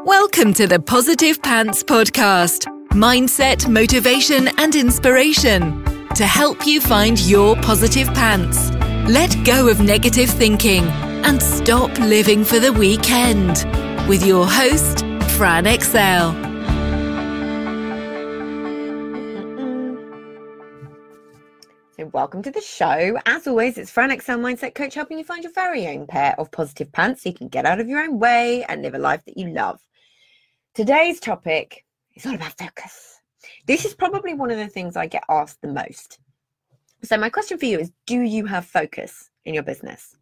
Welcome to the Positive Pants Podcast. Mindset, motivation, and inspiration to help you find your positive pants. Let go of negative thinking and stop living for the weekend. With your host, Fran Excel. So welcome to the show. As always, it's Fran Excel Mindset Coach, helping you find your very own pair of positive pants so you can get out of your own way and live a life that you love. Today's topic is all about focus. This is probably one of the things I get asked the most. So my question for you is, do you have focus in your business?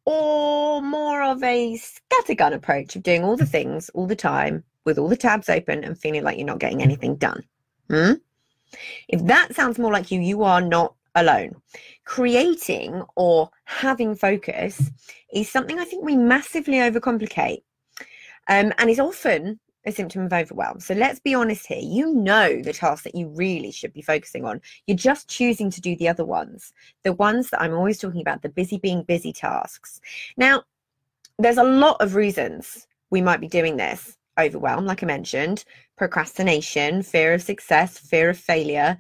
Or more of a scattergun approach of doing all the things all the time with all the tabs open and feeling like you're not getting anything done? If that sounds more like you, you are not alone. Creating or having focus is something I think we massively overcomplicate, and is often a symptom of overwhelm. So let's be honest here. You know the tasks that you really should be focusing on. You're just choosing to do the other ones, the ones that I'm always talking about, the busy being busy tasks. Now, there's a lot of reasons we might be doing this. Overwhelm, like I mentioned, procrastination, fear of success, fear of failure,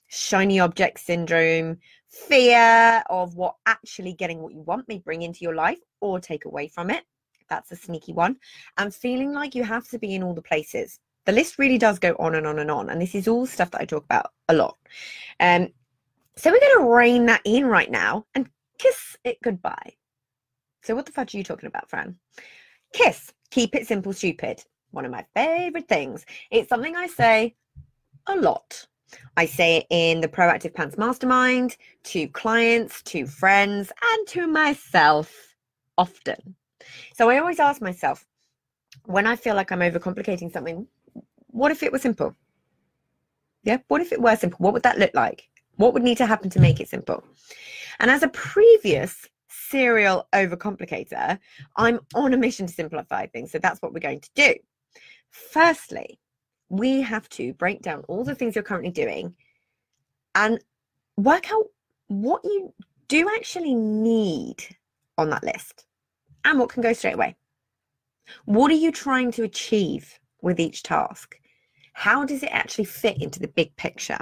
shiny object syndrome, fear of what actually getting what you want may bring into your life or take away from it. That's a sneaky one. And feeling like you have to be in all the places. The list really does go on and on and on. And this is all stuff that I talk about a lot. So we're going to rein that in right now and kiss it goodbye. So what the fudge are you talking about, Fran? Kiss. Keep it simple, stupid. One of my favorite things. It's something I say a lot. I say it in the Proactive Pants Mastermind, to clients, to friends, and to myself often. So I always ask myself, when I feel like I'm overcomplicating something, what if it was simple? Yeah, what if it were simple? What would that look like? What would need to happen to make it simple? And as a previous serial overcomplicator, I'm on a mission to simplify things. So that's what we're going to do. Firstly, we have to break down all the things you're currently doing and work out what you do actually need on that list and what can go straight away. What are you trying to achieve with each task? How does it actually fit into the big picture?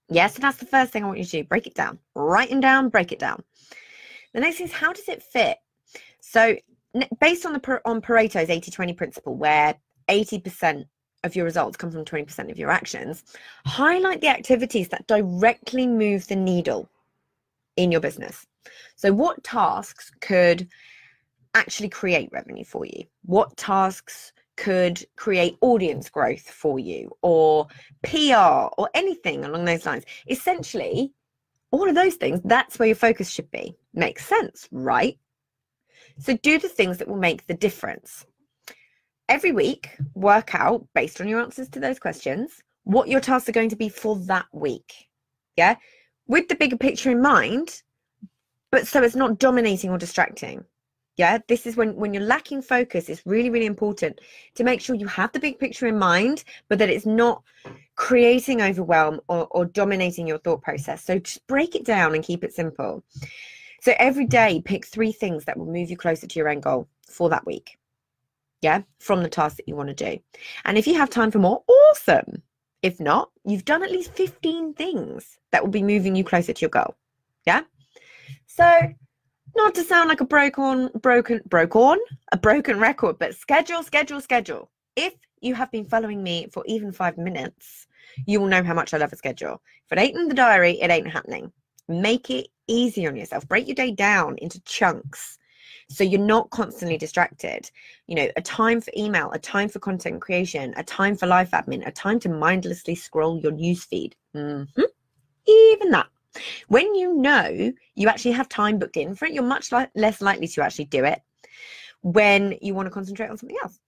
Yes, so that's the first thing I want you to do. Break it down. Write it down, break it down. The next thing is, how does it fit? So based on Pareto's 80-20 principle, where 80% of your results come from 20% of your actions, highlight the activities that directly move the needle in your business. So what tasks could actually create revenue for you? What tasks could create audience growth for you, or PR, or anything along those lines? Essentially, all of those things, that's where your focus should be. Makes sense, right? So do the things that will make the difference. Every week, work out, based on your answers to those questions, what your tasks are going to be for that week. Yeah? With the bigger picture in mind, but so it's not dominating or distracting. Yeah? This is when you're lacking focus, it's really, really important to make sure you have the big picture in mind, but that it's not creating overwhelm or dominating your thought process. So just break it down and keep it simple. So every day, pick 3 things that will move you closer to your end goal for that week. Yeah, from the tasks that you want to do. And if you have time for more, awesome. If not, you've done at least 15 things that will be moving you closer to your goal. Yeah. So not to sound like a broken record, but schedule. If you have been following me for even 5 minutes, you will know how much I love a schedule. If it ain't in the diary, it ain't happening. Make it easy on yourself. Break your day down into chunks so you're not constantly distracted. You know, a time for email, a time for content creation, a time for life admin, a time to mindlessly scroll your newsfeed. Even that. When you know you actually have time booked in for it, you're much less likely to actually do it when you want to concentrate on something else.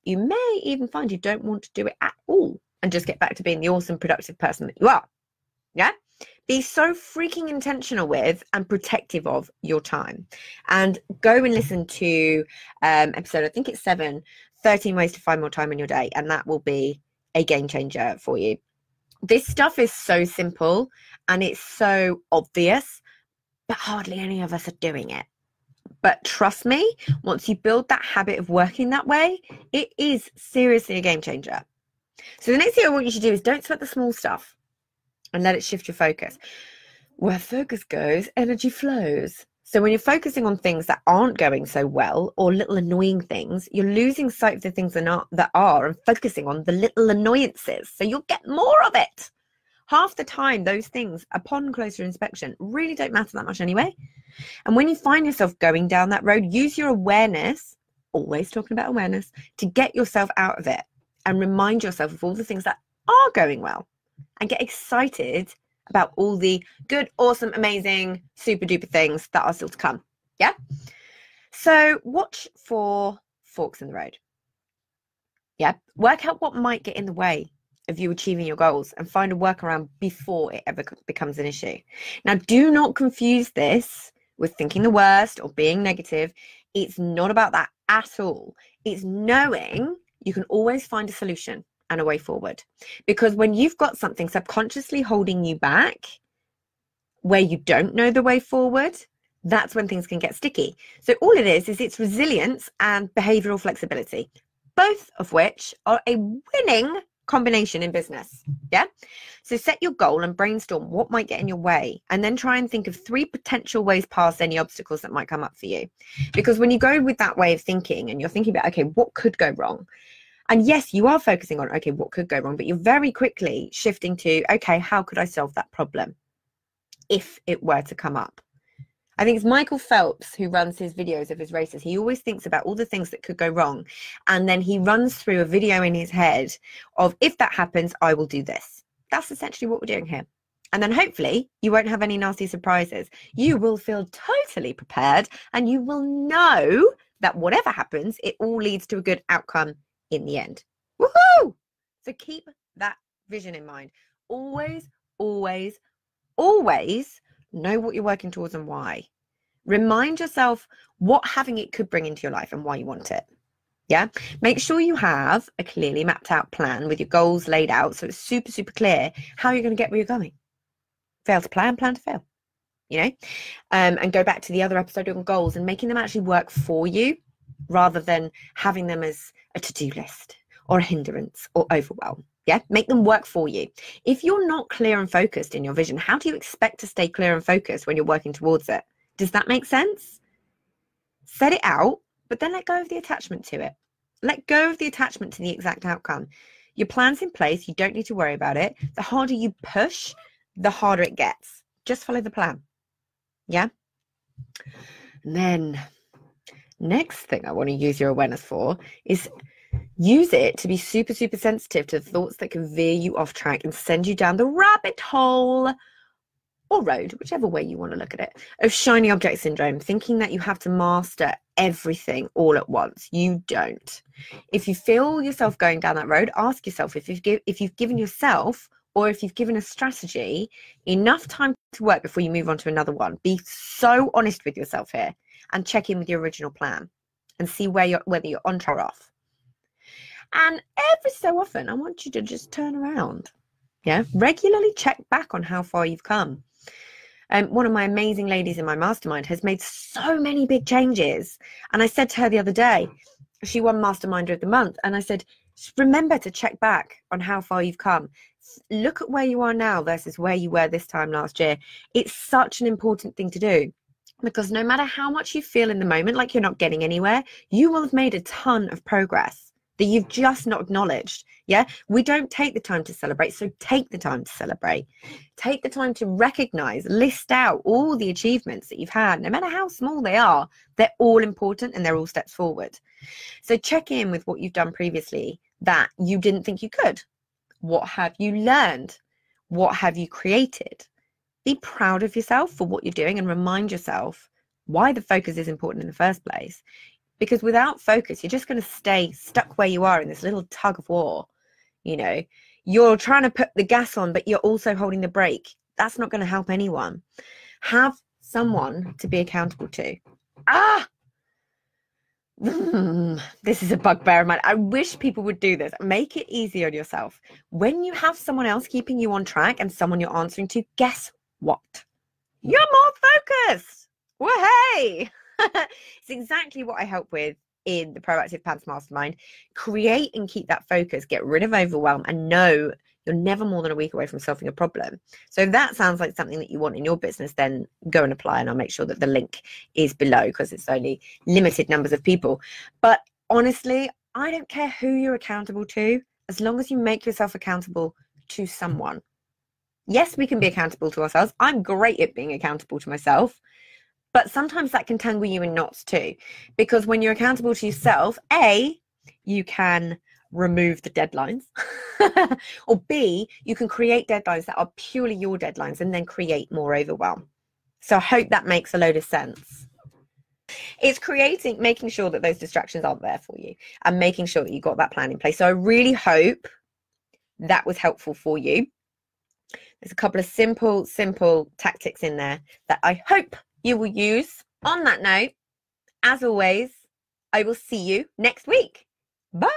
You may even find you don't want to do it at all and just get back to being the awesome, productive person that you are. Yeah? Be so freaking intentional with and protective of your time. And go and listen to episode, I think it's 7, 13 ways to find more time in your day. And that will be a game changer for you. This stuff is so simple and it's so obvious, but hardly any of us are doing it. But trust me, once you build that habit of working that way, it is seriously a game changer. So the next thing I want you to do is don't sweat the small stuff and let it shift your focus. Where focus goes, energy flows. So when you're focusing on things that aren't going so well or little annoying things, you're losing sight of the things that are and focusing on the little annoyances. So you'll get more of it. Half the time, those things, upon closer inspection, really don't matter that much anyway. And when you find yourself going down that road, use your awareness, always talking about awareness, to get yourself out of it and remind yourself of all the things that are going well and get excited about all the good, awesome, amazing, super duper things that are still to come. Yeah. So watch for forks in the road. Yeah. Work out what might get in the way of you achieving your goals and find a workaround before it ever becomes an issue. Now, do not confuse this with thinking the worst or being negative. It's not about that at all. It's knowing you can always find a solution and a way forward. Because when you've got something subconsciously holding you back where you don't know the way forward, that's when things can get sticky. So all it is it's resilience and behavioral flexibility, both of which are a winning combination in business. Yeah. So set your goal and brainstorm what might get in your way, and then try and think of 3 potential ways past any obstacles that might come up for you. Because when you go with that way of thinking and you're thinking about, okay, what could go wrong? And yes, you are focusing on, okay, what could go wrong? But you're very quickly shifting to, okay, how could I solve that problem if it were to come up? I think it's Michael Phelps who runs his videos of his races. He always thinks about all the things that could go wrong. And then he runs through a video in his head of, if that happens, I will do this. That's essentially what we're doing here. And then hopefully you won't have any nasty surprises. You will feel totally prepared and you will know that whatever happens, it all leads to a good outcome in the end. Woohoo! So keep that vision in mind. Always, always, always know what you're working towards and why. Remind yourself what having it could bring into your life and why you want it. Yeah. Make sure you have a clearly mapped out plan with your goals laid out. So it's super, super clear how you're going to get where you're going. Fail to plan, plan to fail. You know, and go back to the other episode on goals and making them actually work for you rather than having them as a to-do list or a hindrance or overwhelm. Yeah, make them work for you. If you're not clear and focused in your vision, how do you expect to stay clear and focused when you're working towards it? Does that make sense? Set it out, but then let go of the attachment to it. Let go of the attachment to the exact outcome. Your plan's in place. You don't need to worry about it. The harder you push, the harder it gets. Just follow the plan. Yeah? And then next thing I want to use your awareness for is use it to be super, super sensitive to the thoughts that can veer you off track and send you down the rabbit hole or road, whichever way you want to look at it, of shiny object syndrome, thinking that you have to master everything all at once. You don't. If you feel yourself going down that road, ask yourself if you've given yourself or if you've given a strategy enough time to work before you move on to another one. Be so honest with yourself here and check in with your original plan and see whether you're on track or off. And every so often, I want you to just turn around. Yeah, regularly check back on how far you've come. One of my amazing ladies in my mastermind has made so many big changes. And I said to her the other day, she won Masterminder of the Month. And I said, remember to check back on how far you've come. Look at where you are now versus where you were this time last year. It's such an important thing to do. Because no matter how much you feel in the moment like you're not getting anywhere, you will have made a ton of progress that you've just not acknowledged. Yeah, we don't take the time to celebrate, so take the time to celebrate. Take the time to recognize, list out all the achievements that you've had, no matter how small they are. They're all important and they're all steps forward. So check in with what you've done previously that you didn't think you could. What have you learned? What have you created? Be proud of yourself for what you're doing and remind yourself why the focus is important in the first place. Because without focus, you're just going to stay stuck where you are in this little tug of war. You know, you're trying to put the gas on, but you're also holding the brake. That's not going to help anyone. Have someone to be accountable to. This is a bugbear of mine. I wish people would do this. Make it easy on yourself. When you have someone else keeping you on track and someone you're answering to, guess what? You're more focused. Well, hey. It's exactly what I help with in the Proactive Pants Mastermind. Create and keep that focus, get rid of overwhelm, and know you're never more than a week away from solving a problem. So if that sounds like something that you want in your business, then go and apply, and I'll make sure that the link is below because it's only limited numbers of people. But honestly, I don't care who you're accountable to, as long as you make yourself accountable to someone. Yes, we can be accountable to ourselves. I'm great at being accountable to myself, but sometimes that can tangle you in knots too, because when you're accountable to yourself, A, you can remove the deadlines, or B, you can create deadlines that are purely your deadlines and then create more overwhelm. So I hope that makes a load of sense. It's making sure that those distractions aren't there for you and making sure that you got that plan in place. So I really hope that was helpful for you. There's a couple of simple tactics in there that I hope you will use. On that note, as always, I will see you next week. Bye.